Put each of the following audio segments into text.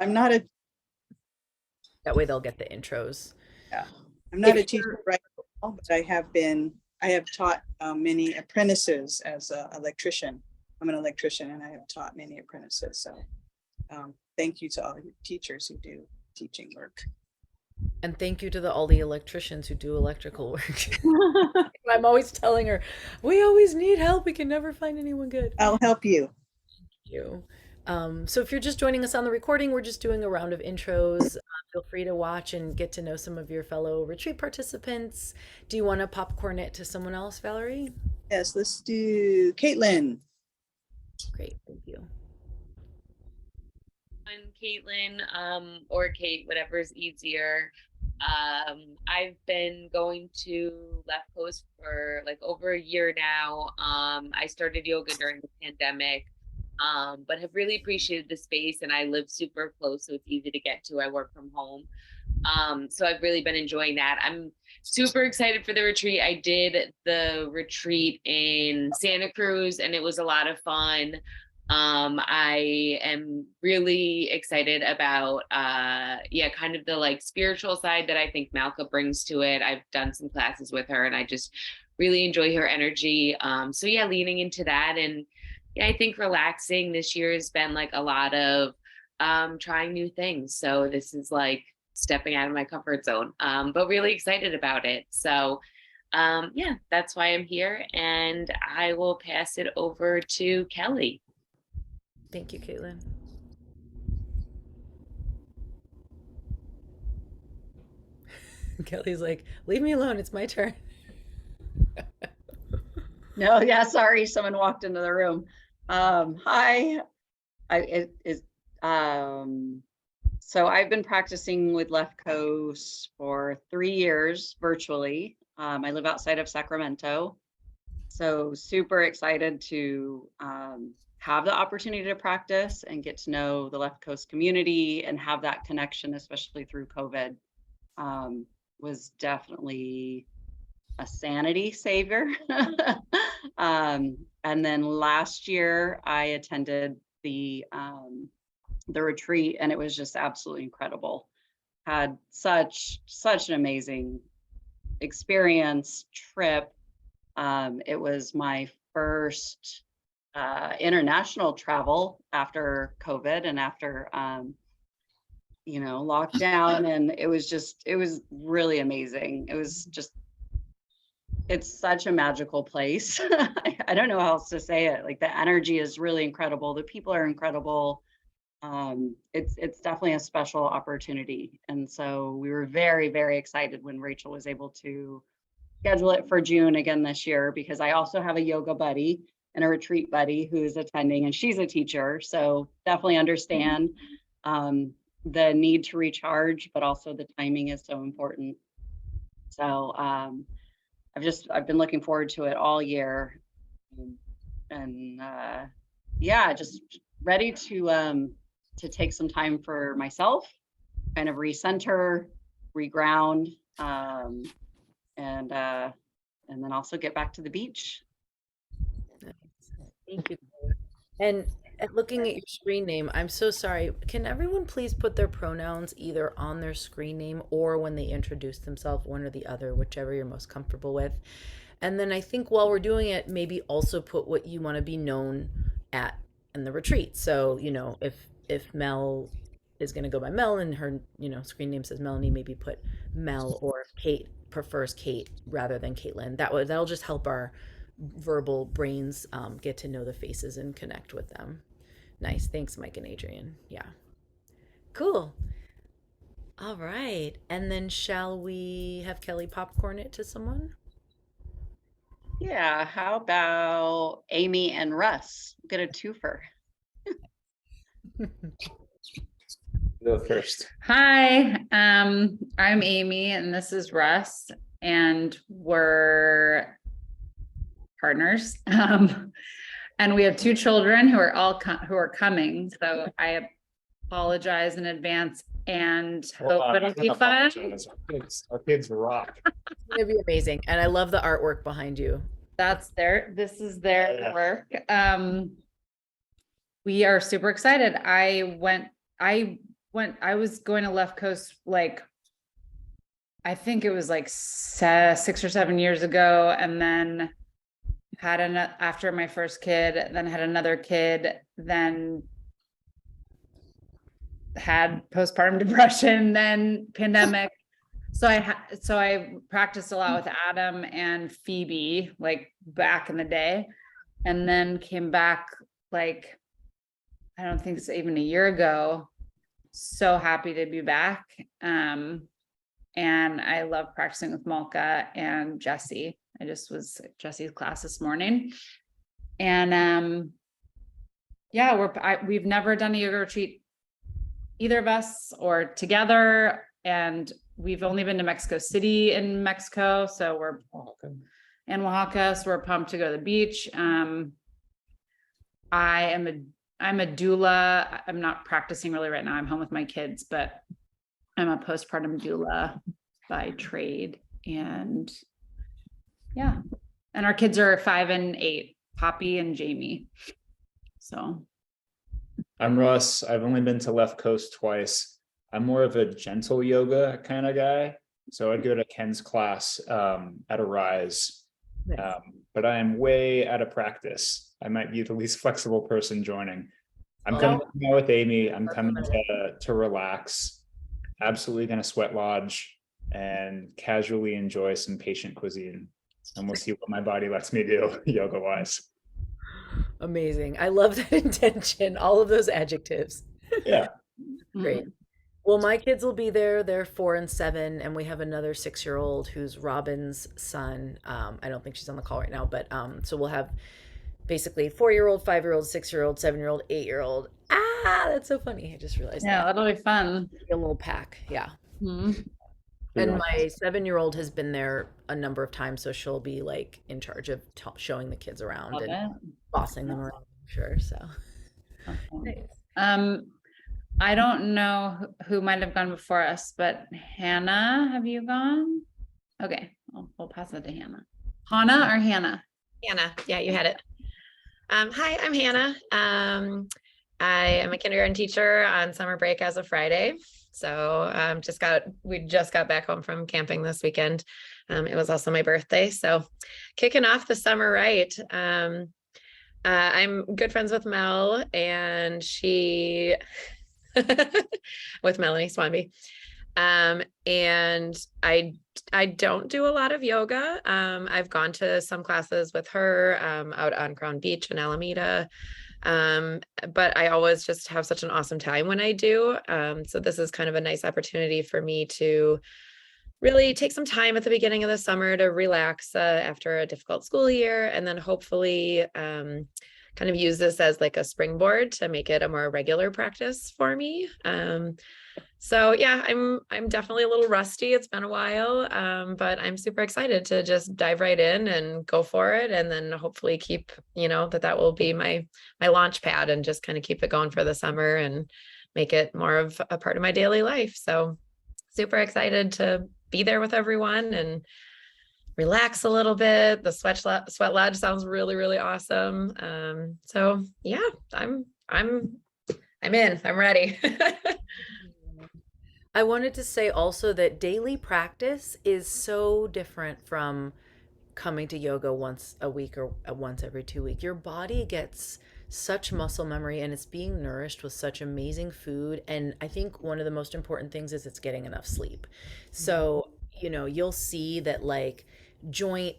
I'm not a That way they'll get the intros. yeah, I'm not If a teacher you're right now, but I have taught many apprentices as an electrician. I'm an electrician and I have taught many apprentices. So thank you to all your teachers who do teaching work. And thank you to all the electricians who do electrical work. I'm always telling her, we always need help. We can never find anyone good. I'll help you. You. So if you're just joining us on the recording, we're just doing a round of intros. Feel free to watch and get to know some of your fellow retreat participants. Do you want to popcorn it to someone else, Valerie? Yes, let's do Caitlin. Great, thank you. I'm Caitlin, or Kate, whatever's easier. I've been going to Left Coast for like over a year now. I started yoga during the pandemic, but have really appreciated the space, and I live super close, so it's easy to get to. I work from home. So I've really been enjoying that. I'm super excited for the retreat. I did the retreat in Santa Cruz and it was a lot of fun. I am really excited about kind of the like spiritual side that I think Malka brings to it. I've done some classes with her and I just really enjoy her energy. So yeah, leaning into that. And yeah, I think relaxing this year has been like a lot of trying new things. So this is like stepping out of my comfort zone, but really excited about it. So yeah, that's why I'm here, and I will pass it over to Kelly. Thank you, Caitlin. Kelly's like, leave me alone. It's my turn. No, yeah, sorry, someone walked into the room. Hi, so I've been practicing with Left Coast for 3 years virtually. I live outside of Sacramento, so super excited to have the opportunity to practice and get to know the Left Coast community and have that connection, especially through COVID. Was definitely a sanity savior. And then last year I attended the retreat and it was just absolutely incredible. Had such an amazing experience, trip. It was my first international travel after COVID and after lockdown, and it was really amazing. It's such a magical place. I don't know how else to say it. Like the energy is really incredible. The people are incredible. It's definitely a special opportunity. And so we were very, very excited when Rachel was able to schedule it for June again this year, because I also have a yoga buddy and a retreat buddy who's attending, and she's a teacher. So definitely understand the need to recharge, but also the timing is so important. So I've been looking forward to it all year, and yeah, just ready to take some time for myself, kind of recenter, reground, and then also get back to the beach. Thank you. And looking at your screen name, I'm so sorry. Can everyone please put their pronouns either on their screen name or when they introduce themselves, one or the other, whichever you're most comfortable with. And then I think while we're doing it, maybe also put what you want to be known at in the retreat. So, if Mel is going to go by Mel and her, screen name says Melanie, maybe put Mel, or if Kate prefers Kate rather than Caitlin. That'll just help our verbal brains get to know the faces and connect with them. Nice. Thanks, Mike and Adrian. Yeah. Cool. All right. And then shall we have Kelly popcorn it to someone? Yeah, how about Amy and Russ? Get a twofer. Go first. Hi, I'm Amy and this is Russ, and we're partners. And we have 2 children who are coming. So I apologize in advance and hope it'll be fun. Our kids rock. It's gonna be amazing. And I love the artwork behind you. This is their work. We are super excited. I went I was going to Left Coast, like, I think it was like 6 or 7 years ago, and then after my first kid, then had another kid, then had postpartum depression, then pandemic. So I practiced a lot with Adam and Phoebe, like back in the day, and then came back, like, I don't think it's even a year ago. So happy to be back. And I love practicing with Malka and Jesse. I just was at Jesse's class this morning. And yeah, we've never done a yoga retreat, either of us, or together. And we've only been to Mexico City in Mexico. So in Oaxaca, so we're pumped to go to the beach. I'm a doula. I'm not practicing really right now. I'm home with my kids, but I'm a postpartum doula by trade. And yeah, and our kids are 5 and 8, Poppy and Jamie. So I'm Russ. I've only been to Left Coast twice. I'm more of a gentle yoga kind of guy. So I'd go to Ken's class at Arise. But I am way out of practice. I might be the least flexible person joining. I'm coming out with Amy. I'm coming to relax. Absolutely going to sweat lodge and casually enjoy some patient cuisine. And we'll see what my body lets me do yoga wise. Amazing. I love that intention. All of those adjectives. Yeah. Great. Well, my kids will be there. They're 4 and 7, and we have another 6-year-old who's Robin's son. I don't think she's on the call right now, but so we'll have basically 4-year-old, 5-year-old, 6-year-old, 7-year-old, 8-year-old. That's so funny. I just realized yeah, that. that'll be fun. A little pack. Yeah. Mhm. And my 7-year-old has been there a number of times, so she'll be like in charge of showing the kids around Love and it. bossing them around, I'm sure. So Okay. I don't know who might have gone before us, but Hannah, have you gone? Okay, we'll pass it to Hannah. Hannah or Hannah? Hannah, yeah, you had it. Hi, I'm Hannah. I am a kindergarten teacher on summer break as of Friday. So we just got back home from camping this weekend. It was also my birthday. So kicking off the summer right. I'm good friends with Mel, and she with Melanie Swanby. And I don't do a lot of yoga. I've gone to some classes with her out on Crown Beach in Alameda. But I always just have such an awesome time when I do. So this is kind of a nice opportunity for me to really take some time at the beginning of the summer to relax after a difficult school year, and then hopefully kind of use this as like a springboard to make it a more regular practice for me. So yeah, I'm definitely a little rusty. It's been a while, but I'm super excited to just dive right in and go for it. And then hopefully keep, that will be my launch pad, and just kind of keep it going for the summer and make it more of a part of my daily life. So super excited to be there with everyone and relax a little bit. The sweat lodge sounds really, really awesome. So yeah, I'm in, I'm ready. I wanted to say also that daily practice is so different from coming to yoga once a week or once every 2 weeks. Your body gets such muscle memory, and it's being nourished with such amazing food. And I think one of the most important things is it's getting enough sleep. So, you'll see that like joint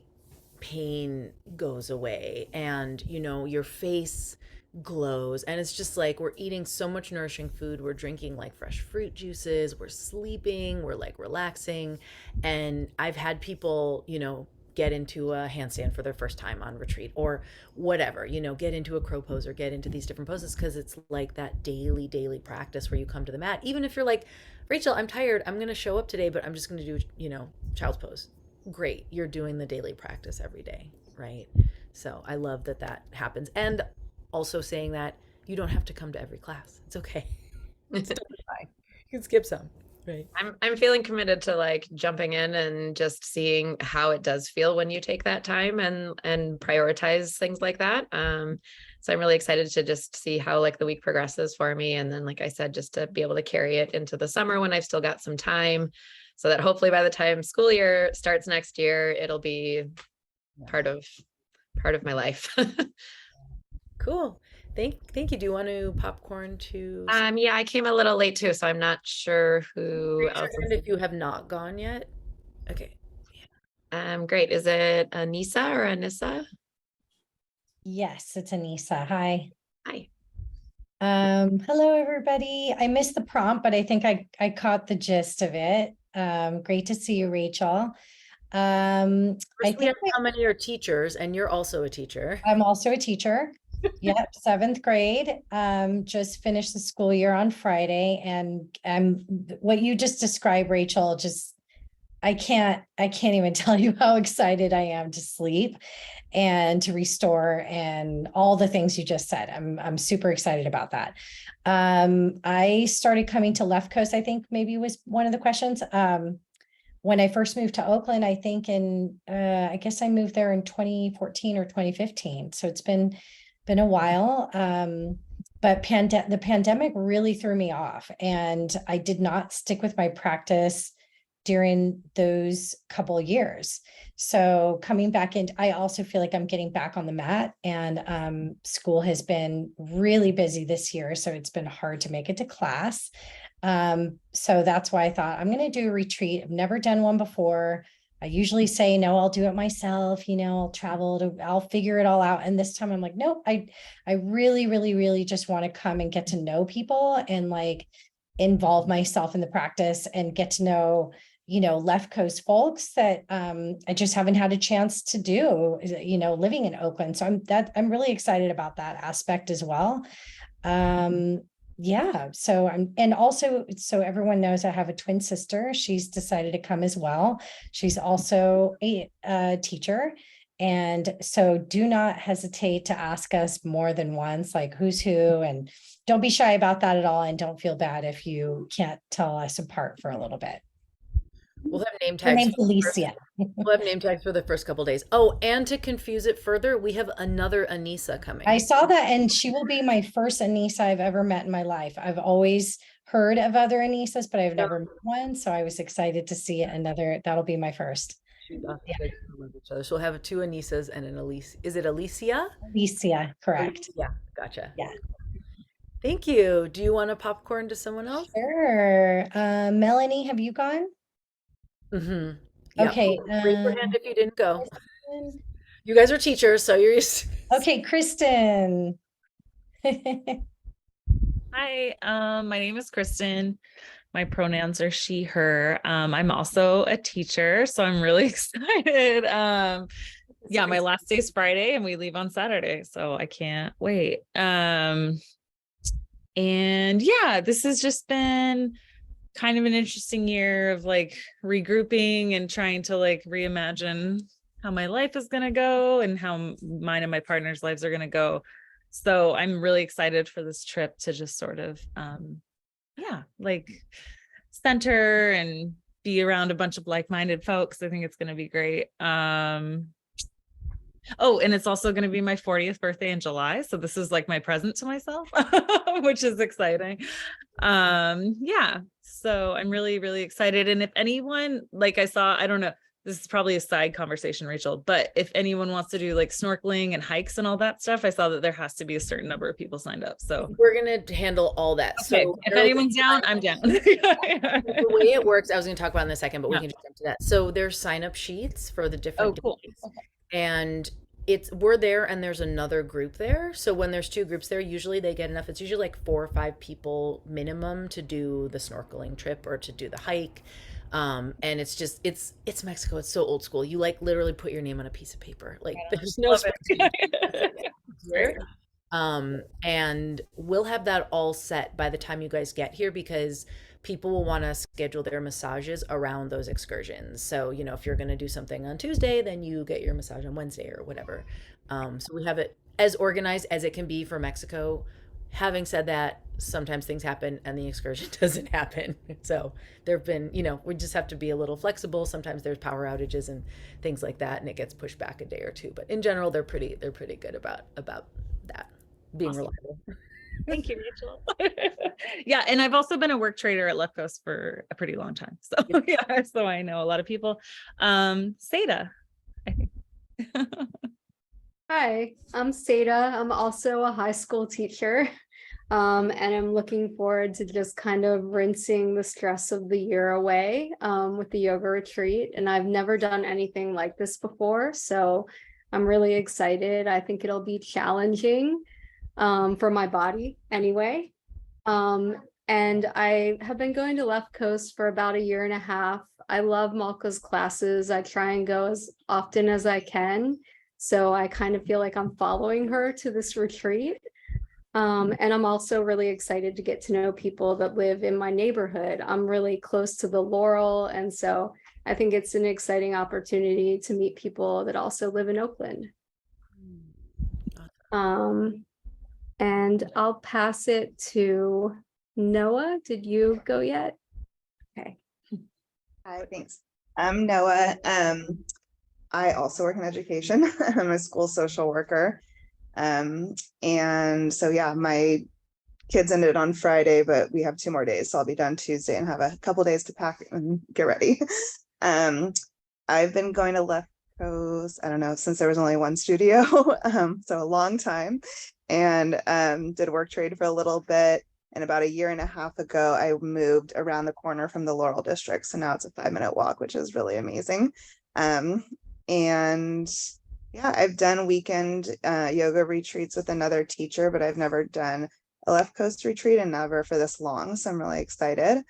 pain goes away, and, your face glows, and it's just like we're eating so much nourishing food, we're drinking like fresh fruit juices, we're sleeping, we're like relaxing. And I've had people get into a handstand for their first time on retreat, or whatever, get into a crow pose or get into these different poses, because it's like that daily practice where you come to the mat. Even if you're like, Rachel, I'm tired, I'm gonna show up today, but I'm just gonna do child's pose. Great, you're doing the daily practice every day, right? So I love that happens. And also saying that you don't have to come to every class. It's okay. It's totally fine. You can skip some. Right. I'm feeling committed to like jumping in and just seeing how it does feel when you take that time and prioritize things like that. So I'm really excited to just see how like the week progresses for me. And then, like I said, just to be able to carry it into the summer when I've still got some time, so that hopefully by the time school year starts next year, it'll be part of my life. Cool. Thank you. Do you want to popcorn to Yeah, I came a little late too, so I'm not sure who raise your else hand is. if you have not gone yet? Okay. Great. Is it Anissa or Anissa? Yes, it's Anissa. Hi. Hi. Hello, everybody. I missed the prompt, but I think I caught the gist of it. Great to see you, Rachel. I First, we think have how many are teachers, and you're also a teacher. I'm also a teacher. Yep, 7th grade. Just finished the school year on Friday, and what you just described, Rachel, just I can't even tell you how excited I am to sleep and to restore and all the things you just said. I'm super excited about that. I started coming to Left Coast, I think maybe was one of the questions. When I first moved to Oakland, I think I guess I moved there in 2014 or 2015. So it's been a while. But the pandemic really threw me off, and I did not stick with my practice during those couple of years. So coming back in, I also feel like I'm getting back on the mat, and school has been really busy this year. So it's been hard to make it to class. So that's why I thought I'm going to do a retreat. I've never done one before. I usually say, no, I'll do it myself. I'll figure it all out. And this time I'm like, nope, I really, really, really just want to come and get to know people and like involve myself in the practice and get to know, Left Coast folks that I just haven't had a chance to do, living in Oakland. So I'm really excited about that aspect as well. Yeah, so so everyone knows I have a twin sister. She's decided to come as well. She's also a teacher. And so do not hesitate to ask us more than once, like who's who, and don't be shy about that at all. And don't feel bad if you can't tell us apart for a little bit. We'll have name Her tags. name's Alicia. We'll have name tags for the first couple days. Oh, and to confuse it further, we have another Anissa coming. I saw that, and she will be my first Anissa I've ever met in my life. I've always heard of other Anissas, but I've never met one. So I was excited to see another. That'll be my first. Yeah. So we'll have two Anissas and an Alicia. Is it Alicia? Alicia, correct. Yeah, gotcha. Yeah. Thank you. Do you want to popcorn to someone else? Sure. Melanie, have you gone? Mm-hmm. Yeah. Okay. Raise your hand if you didn't go. You guys are teachers, so you're used. Okay, Kristen. Hi, my name is Kristen. My pronouns are she, her. I'm also a teacher, so I'm really excited. Yeah, my last day is Friday and we leave on Saturday, so I can't wait. And yeah, this has just been kind of an interesting year of like regrouping and trying to like reimagine how my life is going to go and how mine and my partner's lives are going to go. So I'm really excited for this trip to just sort of, like center and be around a bunch of like-minded folks. I think it's going to be great. Oh, and it's also going to be my 40th birthday in July. So this is like my present to myself, which is exciting. Yeah, so I'm really, really excited. And if anyone, like I don't know, this is probably a side conversation, Rachel, but if anyone wants to do like snorkeling and hikes and all that stuff, I saw that there has to be a certain number of people signed up. So we're going to handle all that. okay, So if anyone's down, I'm down. The way it works, I was going to talk about it in a second, but we can just jump to that. So there's sign up sheets for the different cool. days. Okay. And we're there and there's another group there. So when there's two groups there, usually they get enough. It's usually like 4 or 5 people minimum to do the snorkeling trip or to do the hike. And it's just, it's Mexico. It's so old school. You like literally put your name on a piece of paper. Like there's no and we'll have that all set by the time you guys get here, because people will want to schedule their massages around those excursions. So, if you're going to do something on Tuesday, then you get your massage on Wednesday or whatever. So we have it as organized as it can be for Mexico. Having said that, sometimes things happen and the excursion doesn't happen. So there've been, we just have to be a little flexible. Sometimes there's power outages and things like that, and it gets pushed back a day or two. But in general, they're pretty good about that. being Awesome. reliable. Thank you, Rachel. Yeah, and I've also been a work trader at Left Coast for a pretty long time. So yeah, so I know a lot of people. Seda, I think. Hi, I'm Seda. I'm also a high school teacher. And I'm looking forward to just kind of rinsing the stress of the year away with the yoga retreat. And I've never done anything like this before, so I'm really excited. I think it'll be challenging for my body anyway. And I have been going to Left Coast for about 1.5 years. I love Malka's classes. I try and go as often as I can. So I kind of feel like I'm following her to this retreat. And I'm also really excited to get to know people that live in my neighborhood. I'm really close to the Laurel, and so I think it's an exciting opportunity to meet people that also live in Oakland. And I'll pass it to Noah. Did you go yet? Okay. Hi, thanks. I'm Noah. I also work in education. I'm a school social worker. And so, yeah, my kids ended on Friday, but we have 2 more days. So I'll be done Tuesday and have a couple days to pack and get ready. I've been going to Left Coast, I don't know, since there was only one studio. So a long time, and did work trade for a little bit. And about 1.5 years ago, I moved around the corner from the Laurel district. So now it's a 5-minute walk, which is really amazing. And yeah, I've done weekend yoga retreats with another teacher, but I've never done a Left Coast retreat, and never for this long. So I'm really excited.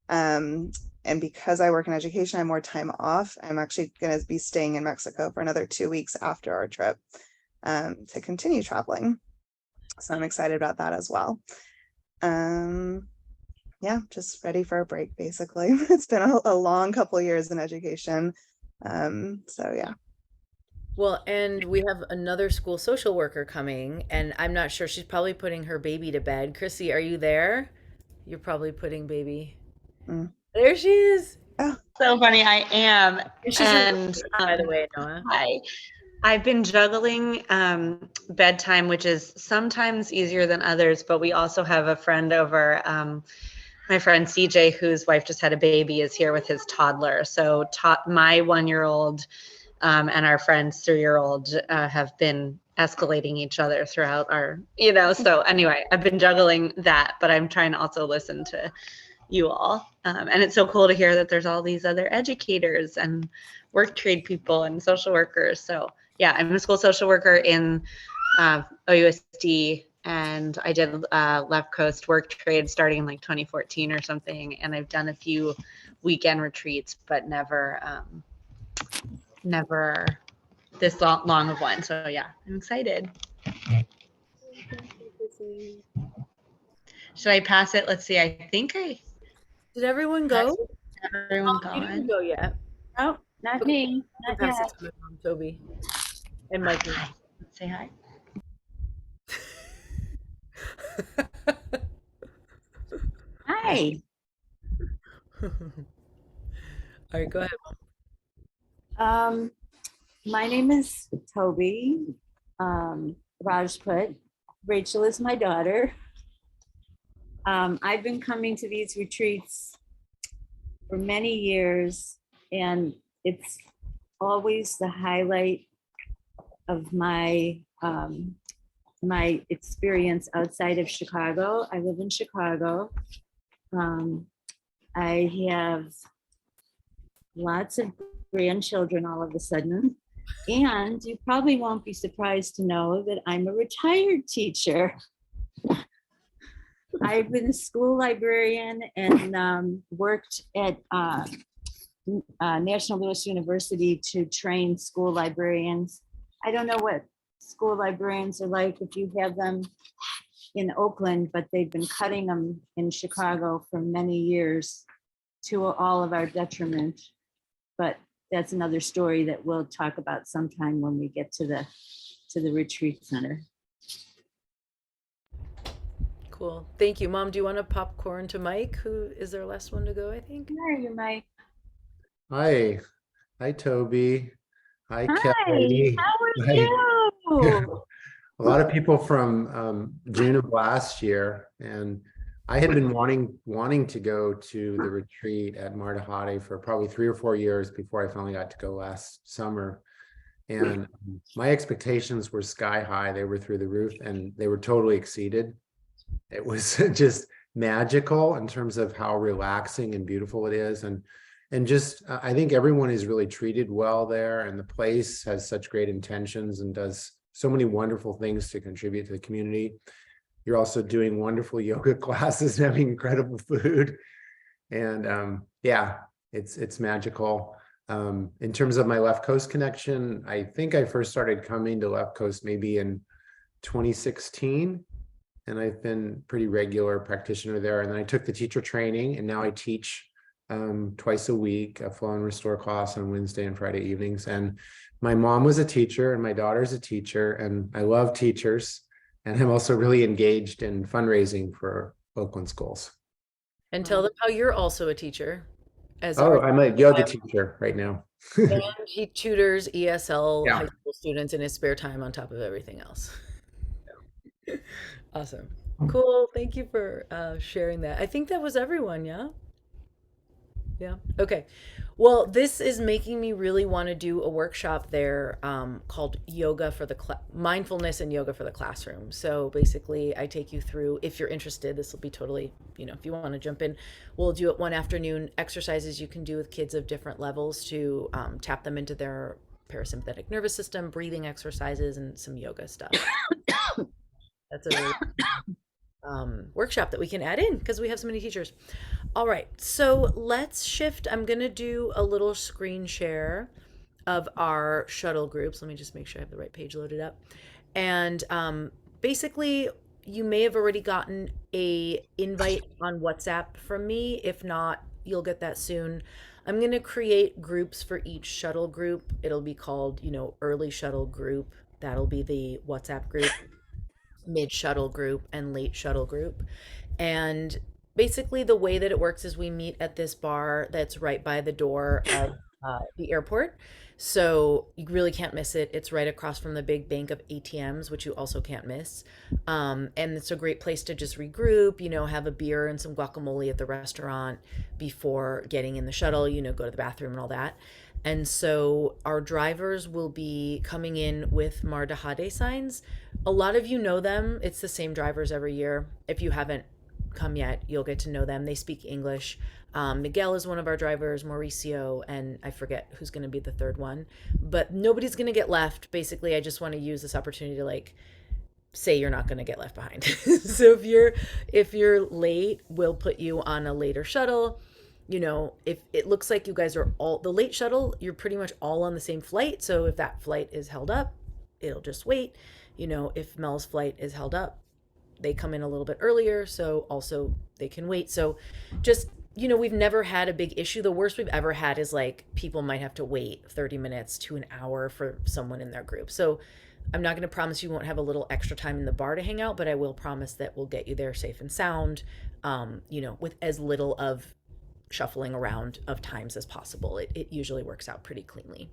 And because I work in education, I have more time off. I'm actually going to be staying in Mexico for another 2 weeks after our trip to continue traveling. So I'm excited about that as well. Yeah, just ready for a break, basically. It's been a long couple years in education. So yeah. Well, and we have another school social worker coming, and I'm not sure, she's probably putting her baby to bed. Chrissy, are you there? You're probably putting baby. There she is. Oh, so funny. I am. And by the way, Noah. Hi. I've been juggling bedtime, which is sometimes easier than others, but we also have a friend over. My friend CJ, whose wife just had a baby, is here with his toddler. So my 1-year-old and our friend's 3-year-old have been escalating each other throughout our, so anyway, I've been juggling that, but I'm trying to also listen to you all. And it's so cool to hear that there's all these other educators and work trade people and social workers. So yeah, I'm a school social worker in OUSD, and I did Left Coast work trade starting in like 2014 or something. And I've done a few weekend retreats, but never this long of one. So yeah, I'm excited. Should I pass it? Let's see. I think Did everyone go? Everyone You didn't gone? go yet. Oh, not me. Not Pass yet. it to my mom, Toby. And Mikey. Say hi. Hi. All right, go ahead. My name is Toby Rajput. Rachel is my daughter. I've been coming to these retreats for many years, and it's always the highlight of my my experience outside of Chicago. I live in Chicago. I have lots of grandchildren all of a sudden, and you probably won't be surprised to know that I'm a retired teacher. I've been a school librarian and worked at National Louis University to train school librarians. I don't know what school librarians are like if you have them in Oakland, but they've been cutting them in Chicago for many years to all of our detriment. But that's another story that we'll talk about sometime when we get to the retreat center. Cool. Thank you. Mom, do you want to popcorn to Mike, who is their last one to go, I think? There you, Mike. Hi. Hi, Toby. Hi, Hi, Kelly. how are Hi. you? a lot of people from June of last year, and I had been wanting to go to the retreat at Marta Hade for probably 3 or 4 years before I finally got to go last summer. And my expectations were sky high. They were through the roof, and they were totally exceeded. It was just magical in terms of how relaxing and beautiful it is. And just, I think everyone is really treated well there, and the place has such great intentions and does so many wonderful things to contribute to the community. You're also doing wonderful yoga classes and having incredible food. And yeah, it's magical. In terms of my Left Coast connection, I think I first started coming to Left Coast maybe in 2016. And I've been pretty regular practitioner there. And then I took the teacher training, and now I teach twice a week, a Flow and Restore class on Wednesday and Friday evenings. And my mom was a teacher and my daughter's a teacher, and I love teachers. And I'm also really engaged in fundraising for Oakland schools. And tell them how you're also a teacher. Oh, I'm a yoga teacher right now. And he tutors ESL Yeah. high school students in his spare time on top of everything else. Awesome. Cool. Thank you for sharing that. I think that was everyone. Yeah. Yeah. Okay. Well, this is making me really want to do a workshop there called Yoga for the Mindfulness and Yoga for the Classroom. So basically, I take you through, if you're interested, this will be totally, if you want to jump in, we'll do it one afternoon, exercises you can do with kids of different levels to tap them into their parasympathetic nervous system, breathing exercises, and some yoga stuff. That's a really workshop that we can add in because we have so many teachers. All right, so let's shift. I'm going to do a little screen share of our shuttle groups. Let me just make sure I have the right page loaded up. And basically, you may have already gotten a invite on WhatsApp from me. If not, you'll get that soon. I'm going to create groups for each shuttle group. It'll be called, early shuttle group. That'll be the WhatsApp group. Mid shuttle group and late shuttle group. And basically the way that it works is we meet at this bar that's right by the door of the airport. So you really can't miss it. It's right across from the big bank of ATMs, which you also can't miss. And it's a great place to just regroup, have a beer and some guacamole at the restaurant before getting in the shuttle, go to the bathroom and all that. And so our drivers will be coming in with Marta Hade signs. A lot of you know them. It's the same drivers every year. If you haven't come yet, you'll get to know them. They speak English. Miguel is one of our drivers, Mauricio, and I forget who's going to be the third one. But nobody's going to get left. Basically, I just want to use this opportunity to say you're not going to get left behind. So if you're late, we'll put you on a later shuttle. If it looks like you guys are all the late shuttle, you're pretty much all on the same flight. So if that flight is held up, it'll just wait. If Mel's flight is held up, they come in a little bit earlier. So also they can wait. So just, we've never had a big issue. The worst we've ever had is people might have to wait 30 minutes to an hour for someone in their group. So I'm not going to promise you won't have a little extra time in the bar to hang out, but I will promise that we'll get you there safe and sound, with as little of shuffling around of times as possible. It usually works out pretty cleanly.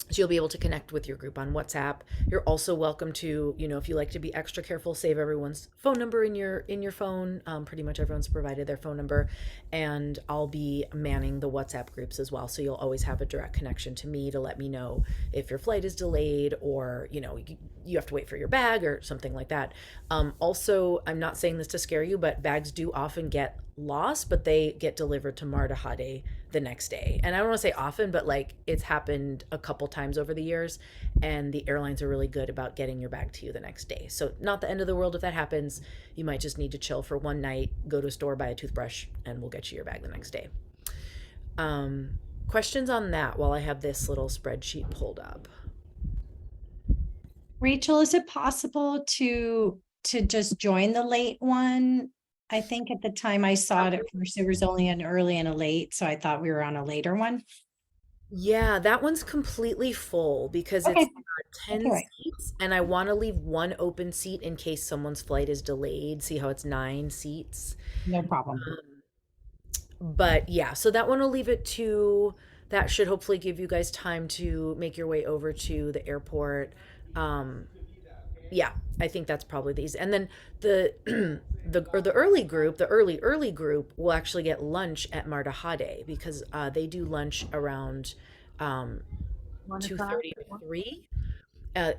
So you'll be able to connect with your group on WhatsApp. You're also welcome to, if you like to be extra careful, save everyone's phone number in your phone. Pretty much everyone's provided their phone number, and I'll be manning the WhatsApp groups as well. So you'll always have a direct connection to me to let me know if your flight is delayed or, you have to wait for your bag or something like that. Also, I'm not saying this to scare you, but bags do often get lost, but they get delivered to Marta Hade the next day. And I don't want to say often, but it's happened a couple times over the years, and the airlines are really good about getting your bag to you the next day. So not the end of the world if that happens. You might just need to chill for one night, go to a store, buy a toothbrush, and we'll get you your bag the next day. Questions on that while I have this little spreadsheet pulled up? Rachel, is it possible to just join the late one? I think at the time I saw it at first, there was only an early and a late, so I thought we were on a later one. Yeah, that one's completely full because Okay. it's 10 Okay. seats, and I want to leave one open seat in case someone's flight is delayed. See how it's 9 seats? No problem. But yeah, so that one will leave it to, that should hopefully give you guys time to make your way over to the airport. Yeah, I think that's probably these. And then the the early group, the early group will actually get lunch at Mardahade because they do lunch around 2:30 or 3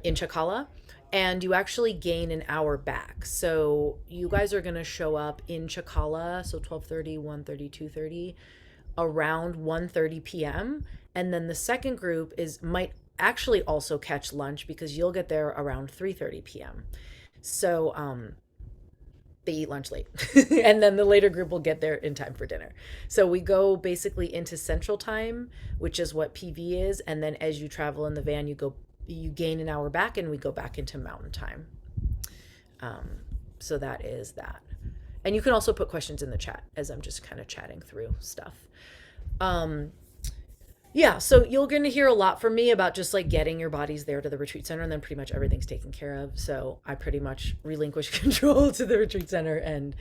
in Chakala, and you actually gain an hour back. So you guys are going to show up in Chakala, so 12:30, 1:30, 2:30, around 1:30 p.m. And then the second group might actually also catch lunch because you'll get there around 3:30 p.m. So they eat lunch late. And then the later group will get there in time for dinner. So we go basically into Central Time, which is what PV is, and then as you travel in the van, you gain an hour back and we go back into Mountain Time. So that is that. And you can also put questions in the chat as I'm just kind of chatting through stuff. Yeah, so you're going to hear a lot from me about just like getting your bodies there to the retreat center, and then pretty much everything's taken care of. So I pretty much relinquish control to the retreat center. And,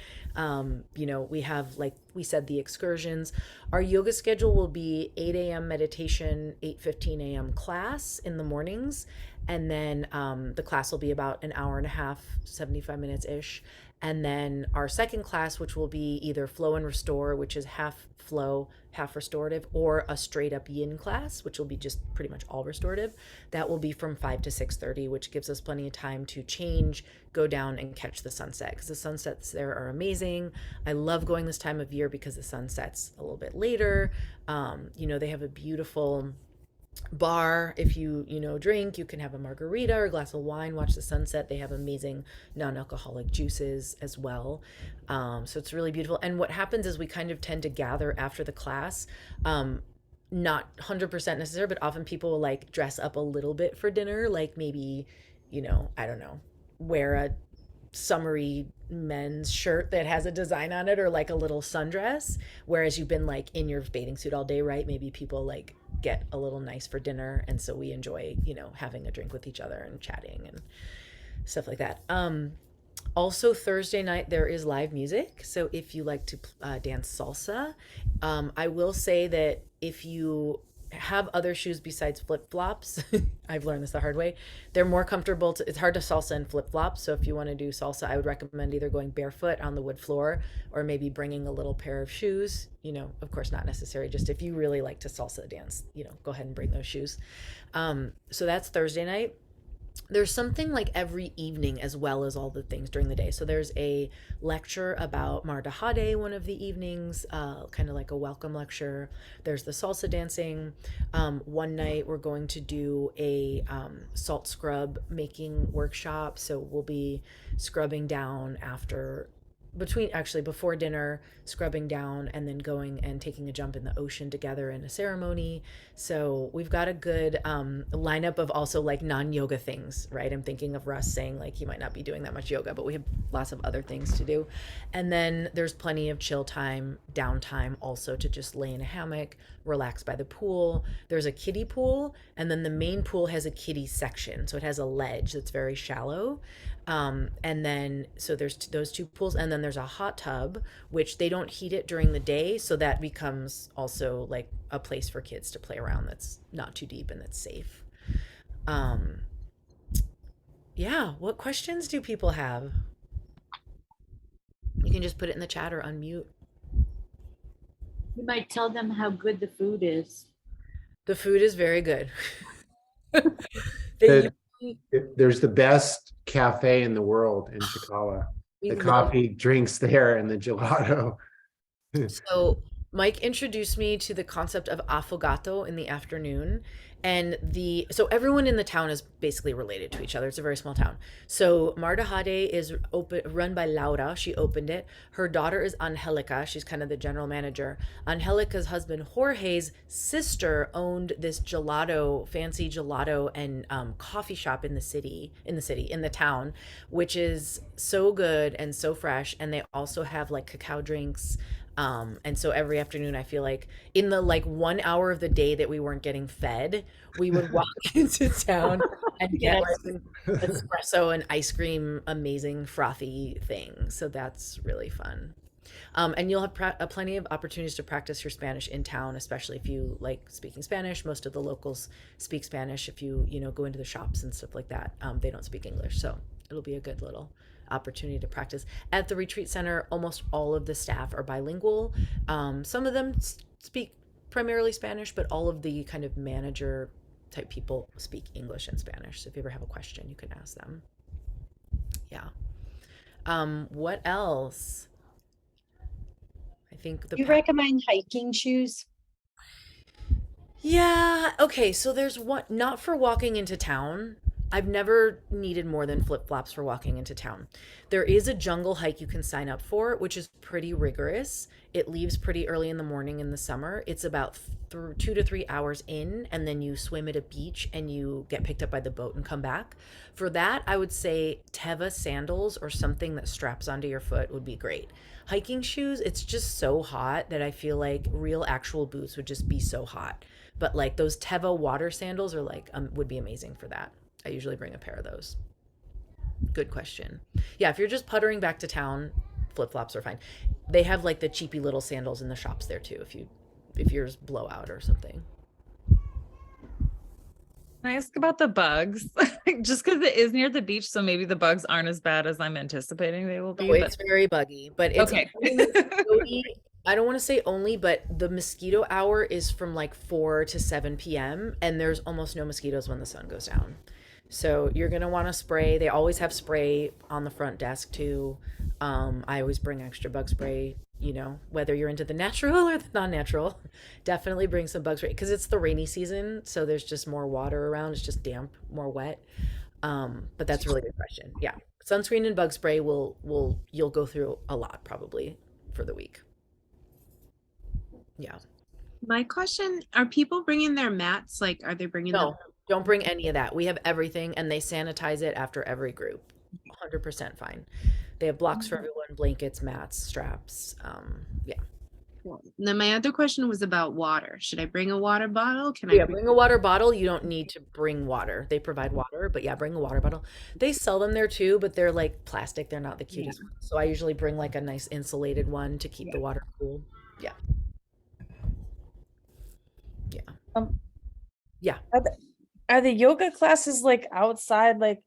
we have, like we said, the excursions. Our yoga schedule will be 8 a.m. meditation, 8:15 a.m. class in the mornings. And then the class will be about an hour and a half, 75 minutes ish. And then our second class, which will be either flow and restore, which is half flow, half restorative, or a straight up yin class, which will be just pretty much all restorative. That will be from 5 to 6:30, which gives us plenty of time to change, go down and catch the sunset, because the sunsets there are amazing. I love going this time of year because the sun sets a little bit later. They have a beautiful bar. If you drink, you can have a margarita or a glass of wine, watch the sunset. They have amazing non-alcoholic juices as well. So it's really beautiful. And what happens is we kind of tend to gather after the class, not 100% necessary, but often people will like dress up a little bit for dinner, like maybe, I don't know, wear a summery men's shirt that has a design on it, or like a little sundress, whereas you've been like in your bathing suit all day, right? Maybe people like get a little nice for dinner, and so we enjoy having a drink with each other and chatting and stuff like that. Also Thursday night there is live music, so if you like to dance salsa, I will say that if you have other shoes besides flip-flops, I've learned this the hard way, they're more comfortable it's hard to salsa in flip-flops. So if you want to do salsa, I would recommend either going barefoot on the wood floor or maybe bringing a little pair of shoes. Of course not necessary, just if you really like to salsa dance, go ahead and bring those shoes. So that's Thursday night. There's something like every evening as well as all the things during the day. So there's a lecture about Mardahade one of the evenings, kind of like a welcome lecture. There's the salsa dancing. One night we're going to do a salt scrub making workshop. So we'll be scrubbing down before dinner, scrubbing down, and then going and taking a jump in the ocean together in a ceremony. So we've got a good lineup of also like non-yoga things, right? I'm thinking of Russ saying like he might not be doing that much yoga, but we have lots of other things to do. And then there's plenty of chill time, downtime also, to just lay in a hammock, relax by the pool. There's a kiddie pool, and then the main pool has a kiddie section. So it has a ledge that's very shallow. And then, so there's those two pools, and then there's a hot tub, which they don't heat it during the day. So that becomes also like a place for kids to play around that's not too deep and that's safe. Yeah. What questions do people have? You can just put it in the chat or unmute. You might tell them how good the food is. The food is very good. There's the best cafe in the world in Chikala. The coffee drinks there and the gelato. So Mike introduced me to the concept of affogato in the afternoon, and so everyone in the town is basically related to each other. It's a very small town. So Mardahade is run by Laura. She opened it. Her daughter is Angelica. She's kind of the general manager. Angelica's husband Jorge's sister owned this fancy gelato and coffee shop in the town, which is so good and so fresh. And they also have like cacao drinks. And so every afternoon, I feel like in the like 1 hour of the day that we weren't getting fed, we would walk into town and get like an espresso and ice cream, amazing frothy thing. So that's really fun. And you'll have plenty of opportunities to practice your Spanish in town, especially if you like speaking Spanish. Most of the locals speak Spanish. If you go into the shops and stuff like that, they don't speak English. So it'll be a good little opportunity to practice. At the retreat center, almost all of the staff are bilingual. Some of them speak primarily Spanish, but all of the kind of manager type people speak English and Spanish. So if you ever have a question, you can ask them. Yeah. What else? I think You recommend hiking shoes? Yeah. Okay. So there's one, not for walking into town. I've never needed more than flip-flops for walking into town. There is a jungle hike you can sign up for, which is pretty rigorous. It leaves pretty early in the morning in the summer. It's about 2 to 3 hours in, and then you swim at a beach and you get picked up by the boat and come back. For that, I would say Teva sandals or something that straps onto your foot would be great. Hiking shoes, it's just so hot that I feel like real actual boots would just be so hot. But like those Teva water sandals are like would be amazing for that. I usually bring a pair of those. Good question. Yeah, if you're just puttering back to town, flip-flops are fine. They have like the cheapy little sandals in the shops there too if yours blow out or something. Can I ask about the bugs? Just because it is near the beach, so maybe the bugs aren't as bad as I'm anticipating they will be. Oh, it's very buggy, but it's okay. I don't want to say only, but the mosquito hour is from like 4 to 7 p.m. and there's almost no mosquitoes when the sun goes down. So you're going to want to spray. They always have spray on the front desk too. I always bring extra bug spray, you know, whether you're into the natural or the non-natural, definitely bring some bug spray because it's the rainy season. So there's just more water around. It's just damp, more wet. But that's a really good question. Yeah. Sunscreen and bug spray you'll go through a lot probably for the week. Yeah. My question, are people bringing their mats? Like, are they bringing them? No, don't bring any of that. We have everything and they sanitize it after every group. 100% fine. They have blocks for everyone, blankets, mats, straps. Yeah. Cool. And then my other question was about water. Should I bring a water bottle? Can Yeah, I bring a water bottle. You don't need to bring water. They provide water, but yeah, bring a water bottle. They sell them there too, but they're like plastic. They're not the cutest ones. So I usually bring like a nice insulated one to keep the water cool. Yeah. Yeah. Yeah. Are the yoga classes like outside? Like,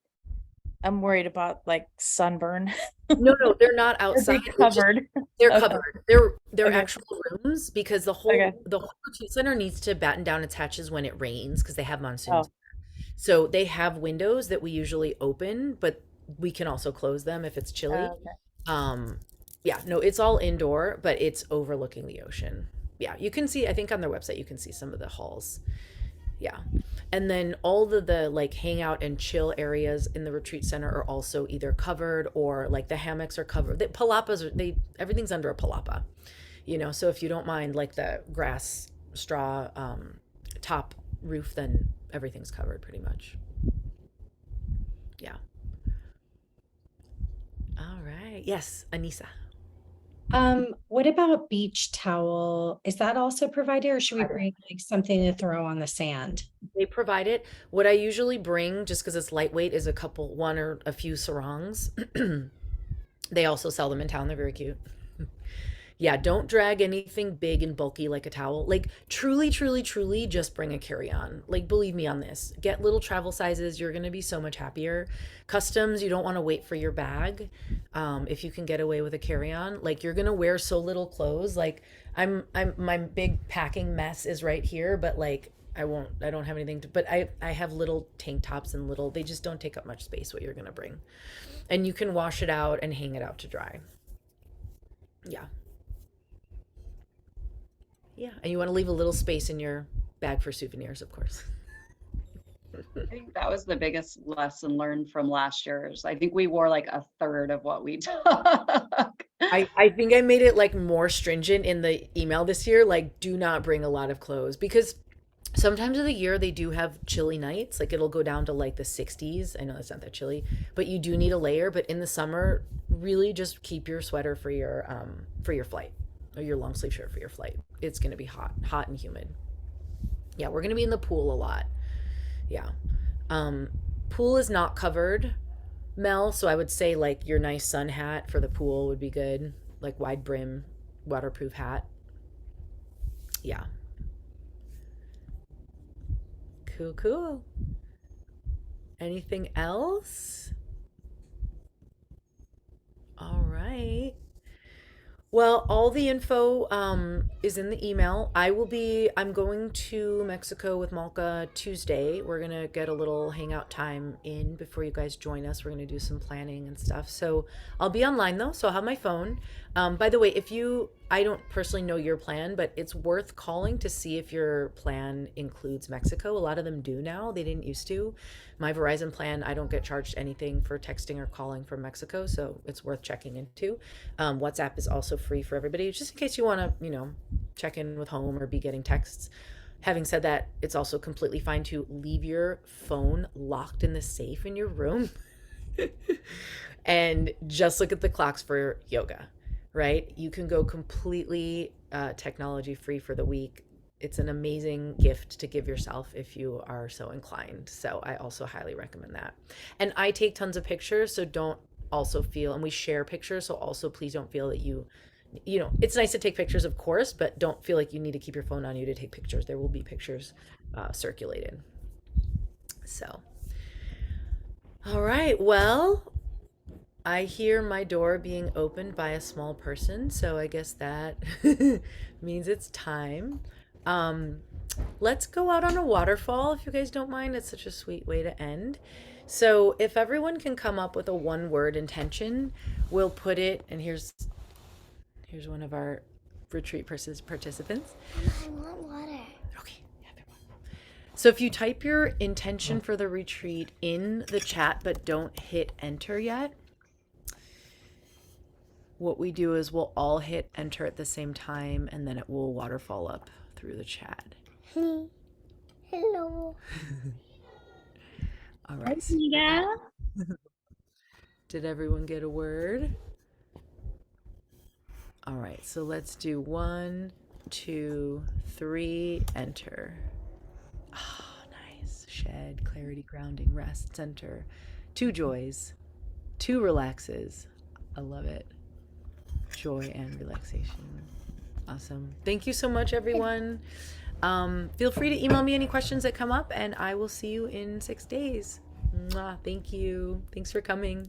I'm worried about like sunburn. No, they're not Are outside. they covered? They're Okay. covered. They're Okay. actual rooms because the whole retreat center needs to batten down its hatches when it rains because they have monsoons. So they have windows that we usually open, but we can also close them if it's chilly. Yeah, no, it's all indoor, but it's overlooking the ocean. Yeah, you can see, I think on their website you can see some of the halls. Yeah. And then all the like hangout and chill areas in the retreat center are also either covered or like the hammocks are covered. The palapas are everything's under a palapa. You know, so if you don't mind like the grass straw top roof, then everything's covered pretty much. Yeah. All right. Yes, Anissa. What about beach towel? Is that also provided or should we bring like something to throw on the sand? They provide it. What I usually bring, just because it's lightweight, is one or a few sarongs. They also sell them in town. They're very cute. Yeah, don't drag anything big and bulky like a towel. Like truly, truly, truly just bring a carry-on. Like believe me on this. Get little travel sizes. You're going to be so much happier. Customs, you don't want to wait for your bag. If you can get away with a carry-on, like you're going to wear so little clothes. Like my big packing mess is right here, but like I don't have anything but I have little tank tops and they just don't take up much space what you're going to bring. And you can wash it out and hang it out to dry. Yeah. Yeah, and you want to leave a little space in your bag for souvenirs, of course. I think that was the biggest lesson learned from last year's. I think we wore like a third of what we took. I think I made it like more stringent in the email this year, like do not bring a lot of clothes because sometimes of the year they do have chilly nights. Like it'll go down to like the 60s. I know it's not that chilly, but you do need a layer. But in the summer, really just keep your sweater for your flight. Or your long sleeve shirt for your flight. It's going to be hot and humid. Yeah, we're going to be in the pool a lot. Yeah. Pool is not covered, Mel, so I would say like your nice sun hat for the pool would be good, like wide brim, waterproof hat. Yeah. Cool. Anything else? right. Well, all the info is in the email. I'm going to Mexico with Malka Tuesday. We're going to get a little hangout time in before you guys join us. We're going to do some planning and stuff. So I'll be online though, so I'll have my phone. By the way, I don't personally know your plan, but it's worth calling to see if your plan includes Mexico. A lot of them do now. They didn't used to. My Verizon plan, I don't get charged anything for texting or calling from Mexico, so it's worth checking into. WhatsApp is also free for everybody, just in case you want to, check in with home or be getting texts. Having said that, it's also completely fine to leave your phone locked in the safe in your room and just look at the clocks for yoga, right? You can go completely technology free for the week. It's an amazing gift to give yourself if you are so inclined. So I also highly recommend that. And I take tons of pictures, so don't also feel, and we share pictures, so also please don't feel that it's nice to take pictures, of course, but don't feel like you need to keep your phone on you to take pictures. There will be pictures circulated. So, all right, well, I hear my door being opened by a small person, so I guess that means it's time. Let's go out on a waterfall if you guys don't mind. It's such a sweet way to end. So if everyone can come up with a one-word intention, we'll put it, and here's one of our retreat participants. I want water. Okay. So if you type your intention for the retreat in the chat, but don't hit enter yet, what we do is we'll all hit enter at the same time, and then it will waterfall up through the chat. Hello. All right. Yeah. Did everyone get a word? All right, so let's do 1, 2, 3, enter. Oh, nice. Shed, clarity, grounding, rest, center. 2 joys, 2 relaxes. I love it. Joy and relaxation. Awesome. Thank you so much, everyone. Feel free to email me any questions that come up, and I will see you in 6 days. Mwah, thank you. Thanks for coming.